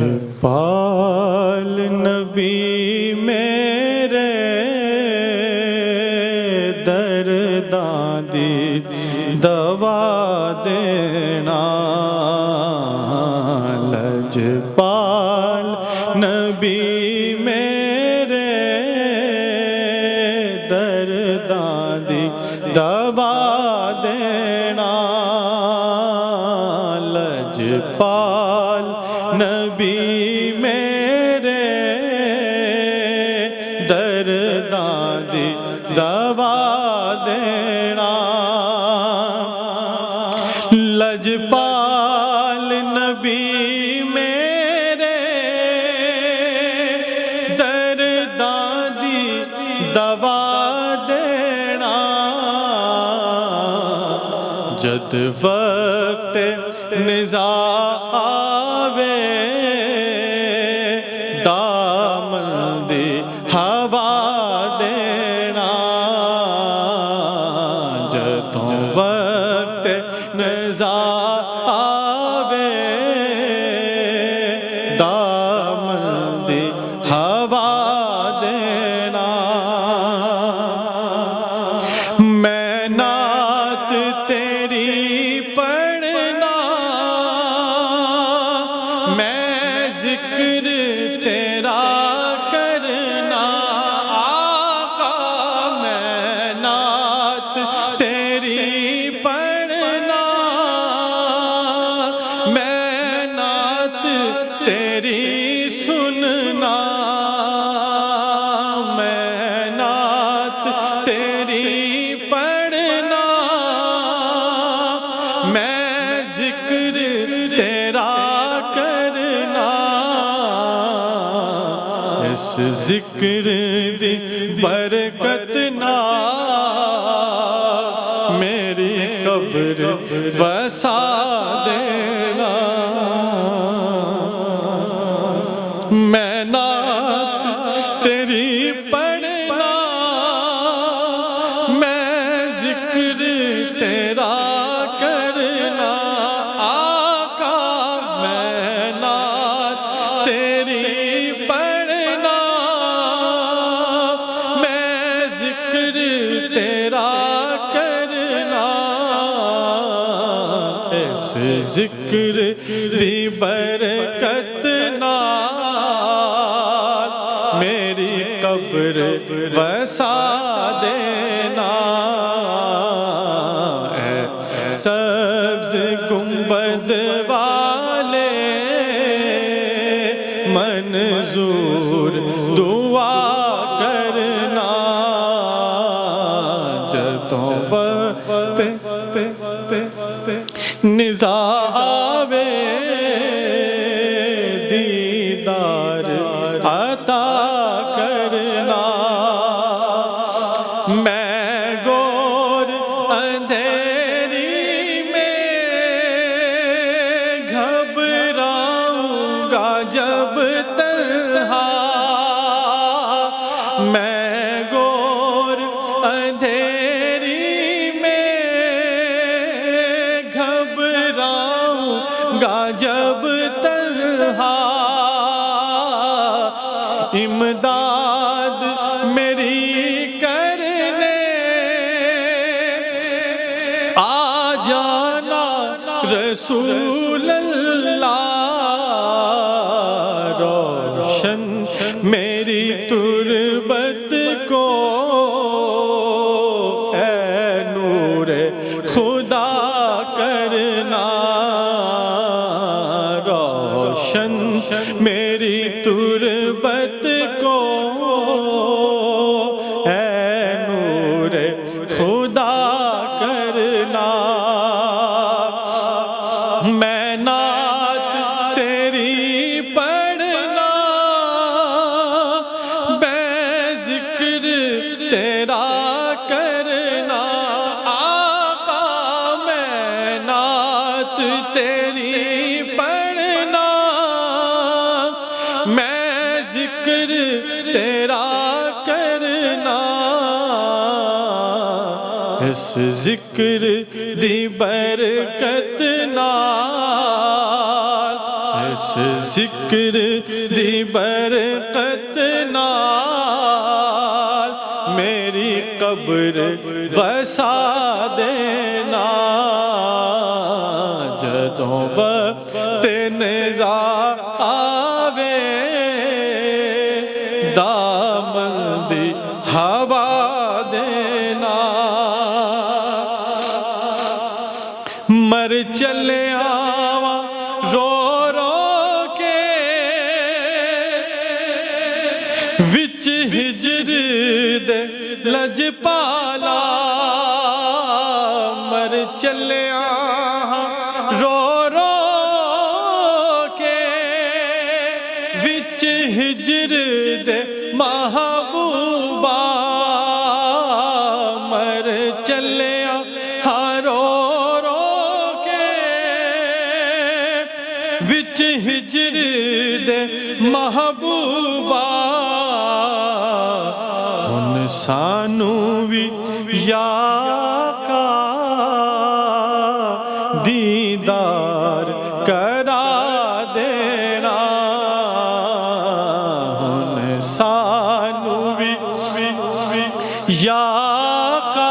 لجپال نبی میرے درداں دی دوا دینا، لجپال نبی میرے درداں دی دوا دینا، لجپال نبی میرے درداں دی دوا دینا، لجپال نبی میرے درداں دی دوا دینا، جد وقت نزاع آوے دامن دی ہوا دینا، جدوں وقت نزاع آوے دامن دی ہوا دینا، میں نعت تیری پڑھنا، میں ذکر تیرا کرنا، آقا میں نعت تیری پڑھنا، میں نعت تیری سننا، میں نعت تیری پڑھنا، میں ذکر تیرا کرنا، اس ذکر دی برکت نال میری قبر وسا دینا، میں نعت تیری پڑھنا، میں ذکر تیرا کرنا، آقا میں نعت تیری پڑھنا، میں ذکر تیرا کرنا، اس ذکر دی برکت نال میری قبر وسا دینا، اے سبز گنبد والے منظور دعا کرنا، جدوں وقت نزاع آوے دیدار عطا کرنا، میں گور اندھیری میں گھبراؤں گا جب تنہا، میں گور اندھیری میں گھبراؤں گا جب تنہا، امداد میری کرنے آ جانا رسول اللہ، روشن میری تربت کو اے نور خدا کرنا، روشن میری تربت کو اے نور خدا کرنا، میں نعت تیری پڑھنا، میں ذکر تیرا کرنا، آقا میں نعت تیری پڑھنا، میں ذکر تیرا کرنا، اس ذکر دی برکت نال، اس ذکر دی برکت نال میری قبر وسا دینا جدوں وقت نزا آوے دامن دی ہوا دینا مر چلے آواں رو رو کے وچ ہجر دے لج پالا مر چلے آواں رو رو کے وچ ہجر دے محبوبہ مر چلے آواں رو وچ ہجر دے محبوبہ ہن سانو وی یا آقا دیدار کرا دینا ہن سانو وی یا آقا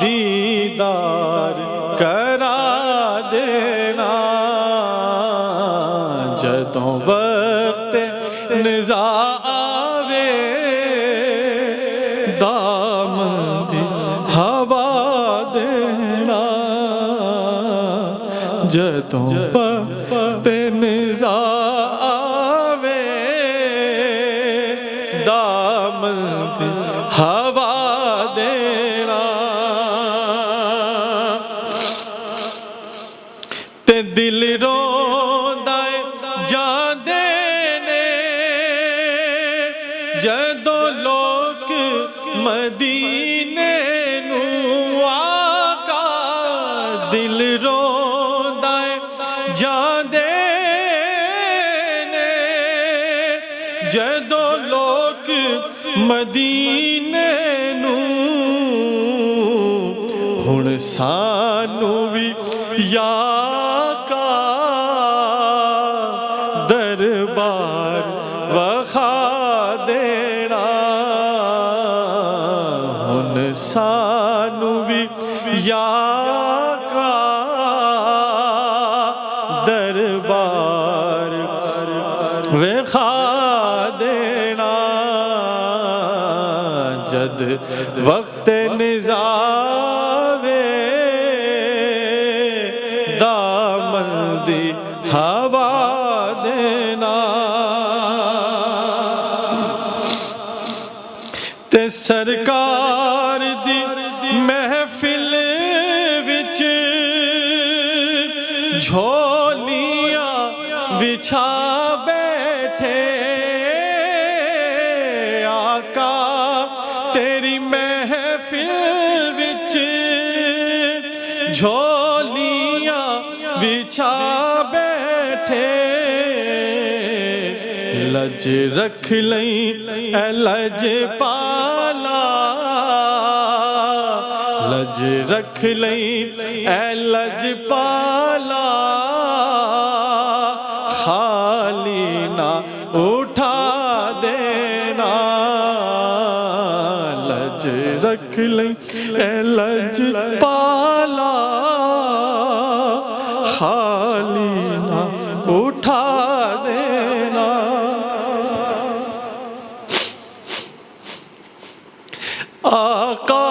دیدار کرا دینا جدوں وقت نزا آوے دامن دی ہوا دینا جدوں وقت نزا آوے دامن دی ہوا دینا تے دل روندا اے جاندے نے جدوں لوگ مدینے نو آقا دل روندا اے جاندے نے جدوں لوگ مدینے نو ہن سانو وی یا آقا دربار وخا دینا ہن سانو وی یا آقا دربار وخا دینا جد وقت نزا دامن دی ہوا دینا تے سرکار دی محفل وچ جھولیاں وچھا بیٹھے آقا تیری محفل وچ جھولیاں بچھا بیٹھے لج رکھ لئی اے لج پالا لج رکھ لئی اے لج پالا خالی نہ اٹھا دینا لج رکھ لئی اے لج پالا خالی نہ اٹھا دینا آقا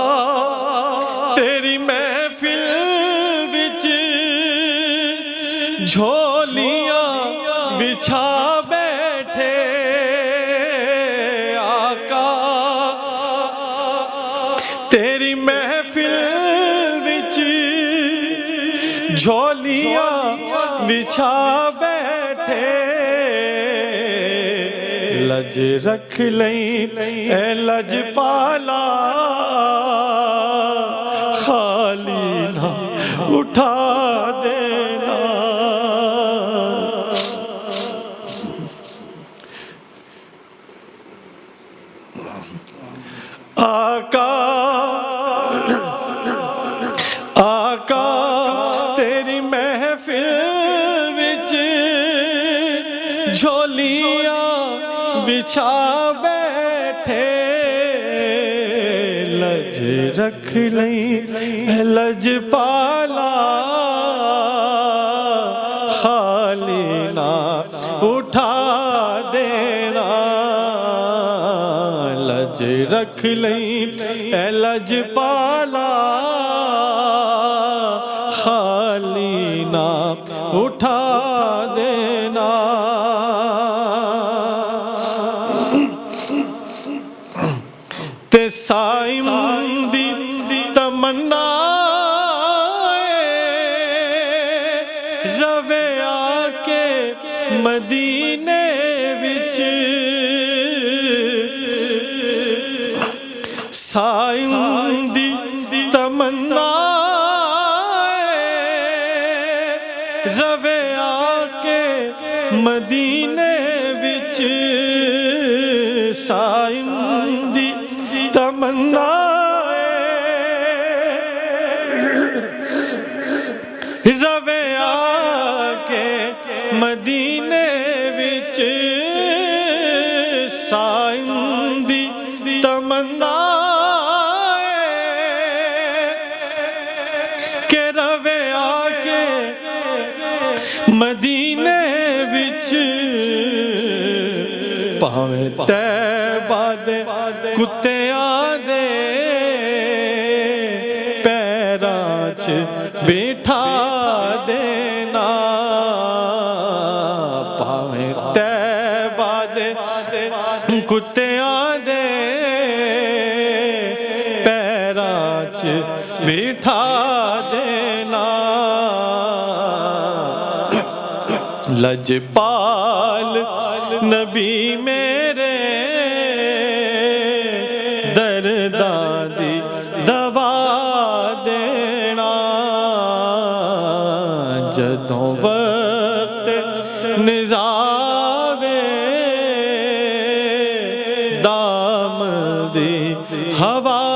تیری محفل وچ جھولیاں بچھا بیٹھے آقا تیری محفل وچ جھولیاں بچھا بیٹھے لج رکھ لئی اے لج پالا خالی نہ اٹھا دینا آقا آقا تیری محفل جھولیاں بچھا بیٹھے لج رکھ لیں لج پالا خالی نہ اٹھا دینا لج رکھ لیں اے لج پالا خالی نہ اٹھا دینا تے سائم دی تمنا روے آ کے مدینے وچ سائم دی تمنا روے آ کے مدینے وچ سائم دی تمنا روے آ کے مدینے وچ سائم دی تمنا کہ روے آ کے مدینے وچ پاویں طیبہ دے کتیاں دے پیراں چ بٹھا دینا پاویں طیبہ دے کتیاں دے پیراں چ بٹھا دینا لجپال نبی میرے درداں دی دوا دینا جدوں وقت نزاوے دام دی ہوا